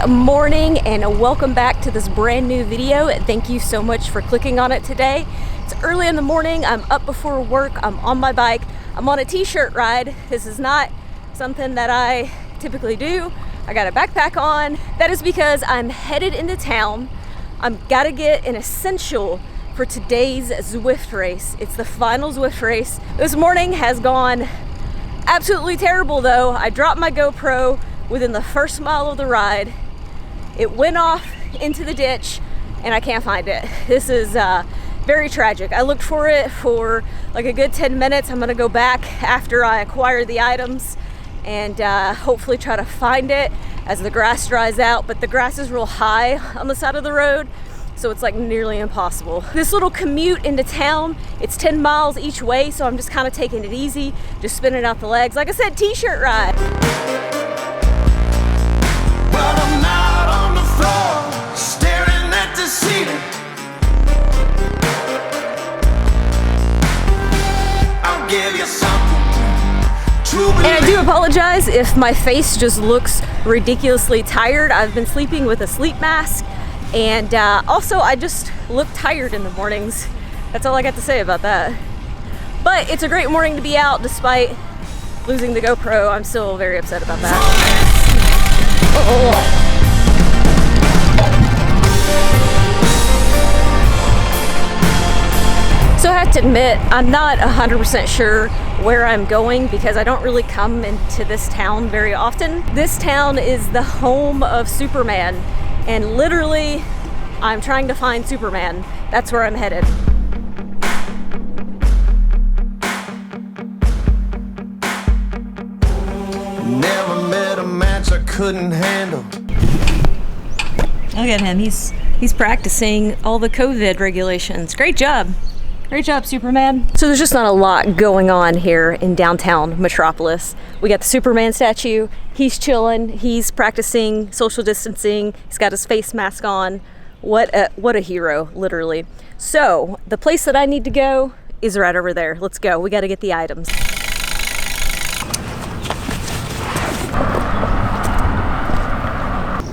Good morning and welcome back to this brand new video. Thank you so much for clicking on it today. It's early in the morning. I'm up before work. I'm on my bike. I'm on a t-shirt ride. This is not something that I typically do. I got a backpack on. That is because I'm headed into town. I've got to get an essential for today's Zwift race. It's the final Zwift race. This morning has gone absolutely terrible though. I dropped my GoPro within the first mile of the ride. It went off into the ditch and I can't find it. This is very tragic. I looked for it for like a good 10 minutes. I'm gonna go back after I acquire the items and hopefully try to find it as the grass dries out, but the grass is real high on the side of the road, so it's like nearly impossible. This little commute into town, it's 10 miles each way, so I'm just kind of taking it easy, just spinning out the legs. Like I said, t-shirt ride. But I'm not on the floor, staring at the ceiling. I'll give you something to believe. And I do apologize if my face just looks ridiculously tired. I've been sleeping with a sleep mask, and also I just look tired in the mornings. That's all I got to say about that. But it's a great morning to be out despite losing the GoPro. I'm still very upset about that. So I have to admit, I'm not 100% sure where I'm going because I don't really come into this town very often. This town is the home of Superman, and literally I'm trying to find Superman. That's where I'm headed. Never met a match I couldn't handle. Look at him, he's practicing all the COVID regulations. Great job. Great job, Superman. So there's just not a lot going on here in downtown Metropolis. We got the Superman statue. He's chilling. He's practicing social distancing. He's got his face mask on. What a hero, literally. So the place that I need to go is right over there. Let's go. We got to get the items.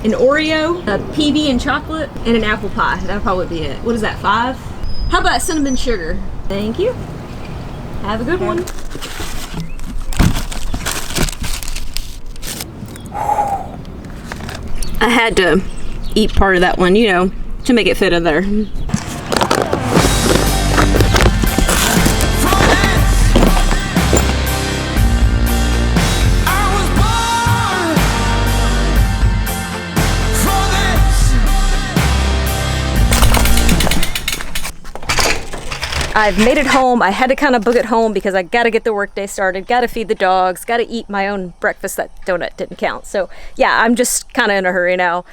An Oreo, a PB and chocolate, and an apple pie. That'll probably be it. What is that, 5? How about cinnamon sugar? Thank you. Have a good one. I had to eat part of that one, you know, to make it fit in there. I've made it home. I had to kind of book it home because I got to get the workday started, got to feed the dogs, got to eat my own breakfast. That donut didn't count. So yeah, I'm just kind of in a hurry now.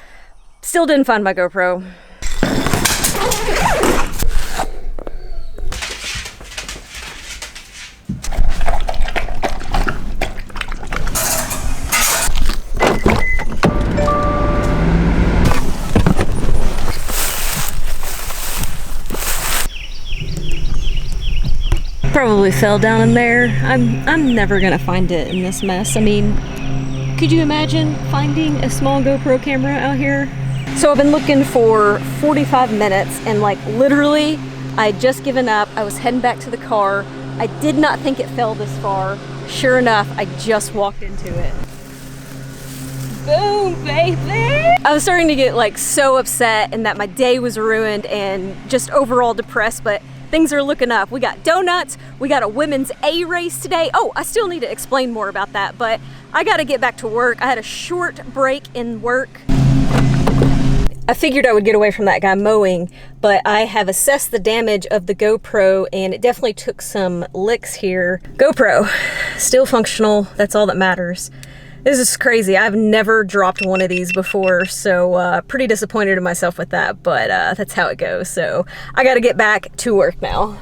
Still didn't find my GoPro. Probably fell down in there. I'm never gonna find it in this mess. I mean, could you imagine finding a small GoPro camera out here? So I've been looking for 45 minutes and like literally I had just given up. I was heading back to the car. I did not think it fell this far. Sure enough, I just walked into it. Boom, baby! I was starting to get like so upset and that my day was ruined and just overall depressed, but things are looking up. We got donuts, we got a women's A race today. Oh, I still need to explain more about that, but I gotta get back to work. I had a short break in work. I figured I would get away from that guy mowing, but I have assessed the damage of the GoPro and it definitely took some licks here. GoPro, still functional, that's all that matters. This is crazy. I've never dropped one of these before, so pretty disappointed in myself with that, but that's how it goes. So I gotta get back to work now.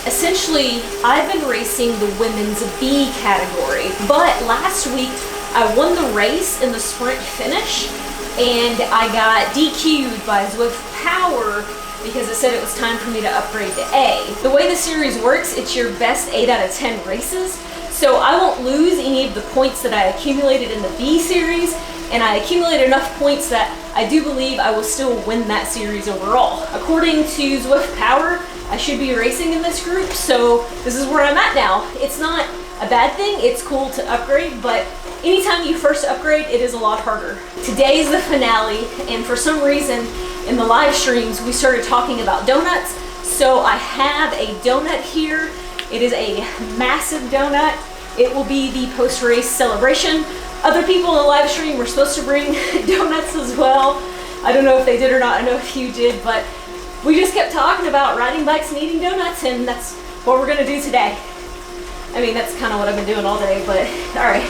Essentially, I've been racing the women's B category. But last week, I won the race in the sprint finish, and I got DQ'd by Zwift Power because it said it was time for me to upgrade to A. The way the series works, it's your best 8 out of 10 races, so I won't lose any of the points that I accumulated in the B series, and I accumulated enough points that I do believe I will still win that series overall. According to Zwift Power, I should be racing in this group, so this is where I'm at now. It's not a bad thing, it's cool to upgrade, but anytime you first upgrade, it is a lot harder. Today is the finale, and for some reason in the live streams, we started talking about donuts, so I have a donut here. It is a massive donut. It will be the post-race celebration. Other people in the live stream were supposed to bring donuts as well. I don't know if they did or not. I know a few did, but we just kept talking about riding bikes and eating donuts, and that's what we're gonna do today. I mean, that's kind of what I've been doing all day, but all right,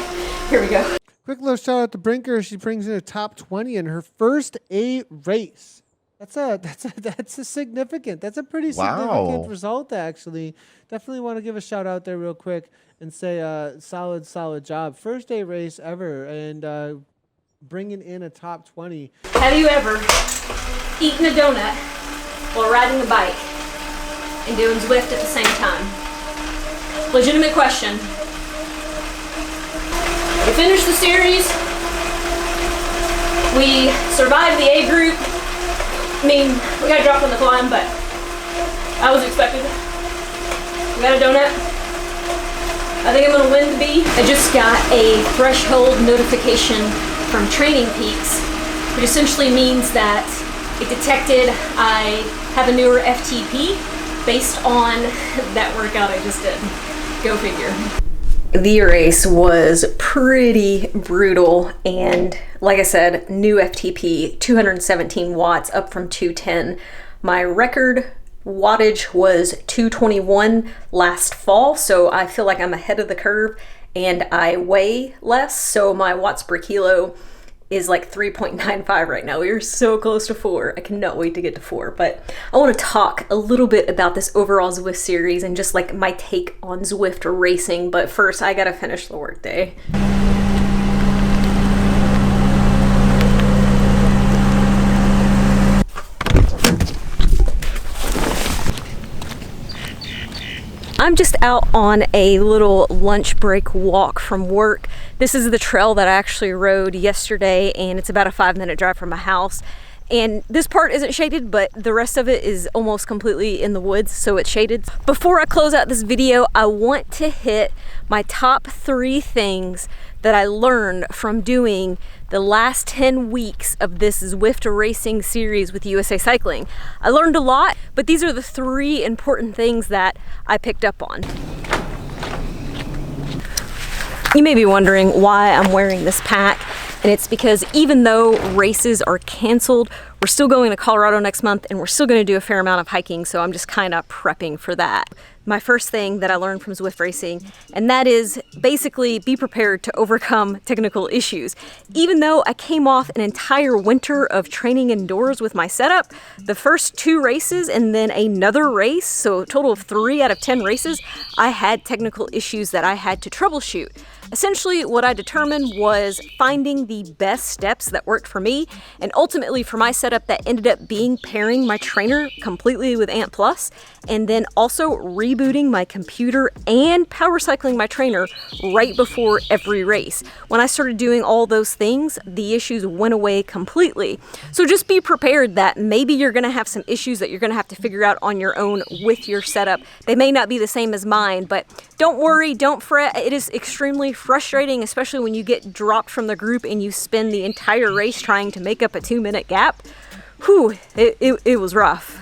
here we go. Quick little shout out to Brinker. She brings in a top 20 in her first A race. That's a significant. That's a pretty significant result, actually. Definitely want to give a shout out there real quick and say solid job. First A race ever, and bringing in a top 20. Have you ever eaten a donut while riding a bike and doing Zwift at the same time? Legitimate question. We finished the series. We survived the A group. I mean, we got dropped on the climb, but I was expected. We got a donut. I think I'm gonna win the B. I just got a threshold notification from Training Peaks, which essentially means that it detected I have a newer FTP based on that workout I just did. Go figure. The race was pretty brutal, and like I said, new FTP, 217 watts, up from 210. My record wattage was 221 last fall, so I feel like I'm ahead of the curve, and I weigh less, so my watts per kilo is like 3.95 right now. We are so close to 4. I cannot wait to get to 4. But I want to talk a little bit about this overall Zwift series and just like my take on Zwift racing. But first, I gotta finish the workday. I'm just out on a little lunch break walk from work. This is the trail that I actually rode yesterday, and it's about a 5-minute drive from my house. And this part isn't shaded, but the rest of it is almost completely in the woods, so it's shaded. Before I close out this video, I want to hit my top 3 things that I learned from doing the last 10 weeks of this Zwift racing series with USA Cycling. I learned a lot, but these are the 3 important things that I picked up on. You may be wondering why I'm wearing this pack, and it's because even though races are canceled, we're still going to Colorado next month, and we're still going to do a fair amount of hiking, so I'm just kind of prepping for that. My first thing that I learned from Zwift racing, and that is basically be prepared to overcome technical issues. Even though I came off an entire winter of training indoors with my setup, the first 2 races and then another race, so a total of 3 out of 10 races, I had technical issues that I had to troubleshoot. Essentially, what I determined was finding the best steps that worked for me, and ultimately for my setup that ended up being pairing my trainer completely with Ant Plus, and then also rebooting my computer and power cycling my trainer right before every race. When I started doing all those things, the issues went away completely. So just be prepared that maybe you're gonna have some issues that you're gonna have to figure out on your own with your setup. They may not be the same as mine, but don't worry, don't fret. It is extremely frustrating, especially when you get dropped from the group and you spend the entire race trying to make up a 2-minute gap. Whew, it was rough.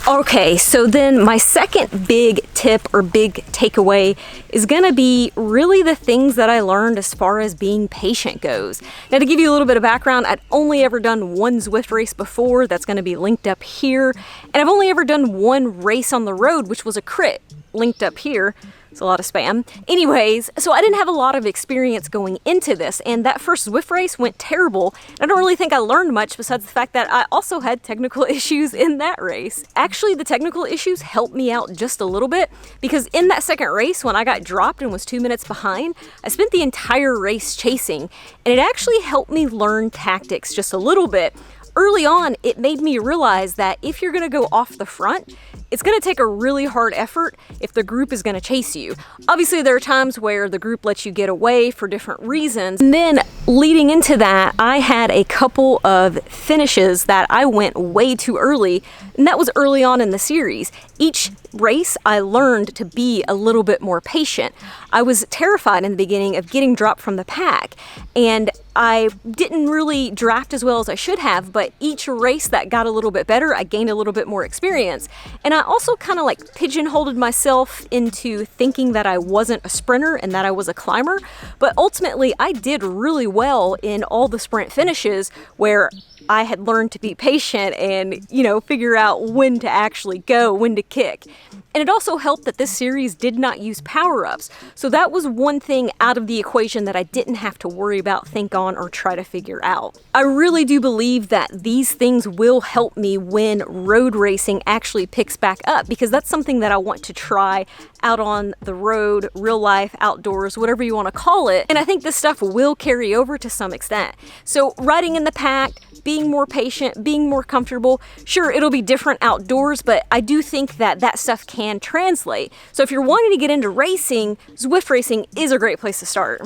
Okay, so then my second big tip or big takeaway is gonna be really the things that I learned as far as being patient goes. Now, to give you a little bit of background, I'd only ever done one Zwift race before. That's gonna be linked up here. And I've only ever done one race on the road, which was a crit, linked up here. It's a lot of spam. Anyways, so I didn't have a lot of experience going into this, and that first Zwift race went terrible. I don't really think I learned much besides the fact that I also had technical issues in that race. Actually, the technical issues helped me out just a little bit, because in that second race, when I got dropped and was 2 minutes behind, I spent the entire race chasing, and it actually helped me learn tactics just a little bit. Early on, it made me realize that if you're gonna go off the front, it's gonna take a really hard effort if the group is gonna chase you. Obviously, there are times where the group lets you get away for different reasons. And then leading into that, I had a couple of finishes that I went way too early, and that was early on in the series. Each race, I learned to be a little bit more patient. I was terrified in the beginning of getting dropped from the pack, and I didn't really draft as well as I should have, but each race that got a little bit better, I gained a little bit more experience. And I also kind of like pigeonholed myself into thinking that I wasn't a sprinter and that I was a climber, but ultimately I did really well in all the sprint finishes where I had learned to be patient and, you know, figure out when to actually go, when to kick. And it also helped that this series did not use power-ups. So that was one thing out of the equation that I didn't have to worry about, think on, or try to figure out. I really do believe that these things will help me when road racing actually picks back up, because that's something that I want to try out on the road, real life, outdoors, whatever you want to call it. And I think this stuff will carry over to some extent. So riding in the pack, being more patient, being more comfortable. Sure, it'll be different outdoors, but I do think that that stuff can translate. So if you're wanting to get into racing, Zwift racing is a great place to start.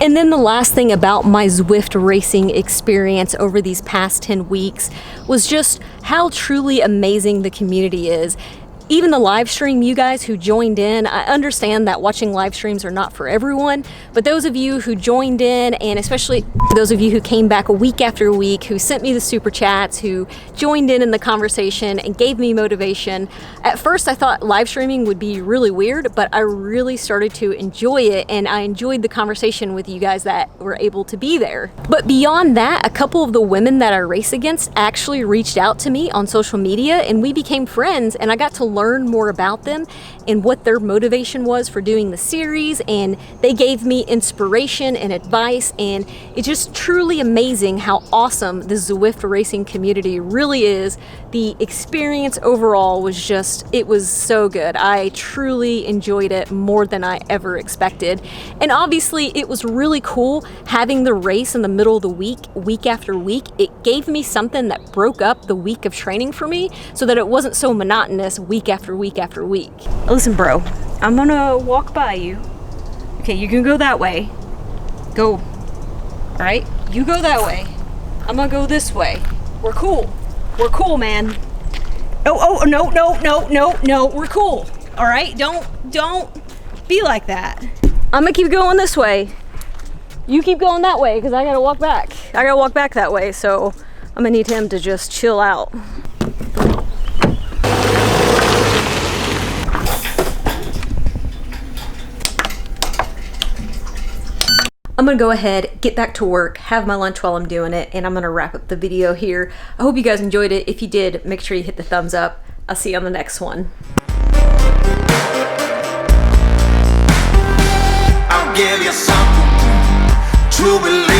And then the last thing about my Zwift racing experience over these past 10 weeks was just how truly amazing the community is. Even the live stream, you guys who joined in, I understand that watching live streams are not for everyone, but those of you who joined in, and especially those of you who came back week after week, who sent me the super chats, who joined in the conversation and gave me motivation. At first I thought live streaming would be really weird, but I really started to enjoy it, and I enjoyed the conversation with you guys that were able to be there. But beyond that, a couple of the women that I race against actually reached out to me on social media, and we became friends, and I got to learn more about them and what their motivation was for doing the series, and they gave me inspiration and advice, and it's just truly amazing how awesome the Zwift racing community really is. The experience overall was just, it was so good. I truly enjoyed it more than I ever expected. And obviously it was really cool having the race in the middle of the week after week. It gave me something that broke up the week of training for me so that it wasn't so monotonous week after week after week. Listen, bro, I'm gonna walk by you. Okay, you can go that way. Go. All right, you go that way. I'm gonna go this way. We're cool. We're cool, man. Oh, no. We're cool. All right, don't be like that. I'm gonna keep going this way. You keep going that way, because I gotta walk back. I gotta walk back that way, so I'm gonna need him to just chill out. I'm gonna go ahead, get back to work, have my lunch while I'm doing it, and I'm gonna wrap up the video here. I hope you guys enjoyed it. If you did, make sure you hit the thumbs up. I'll see you on the next one. I'll give you something to believe.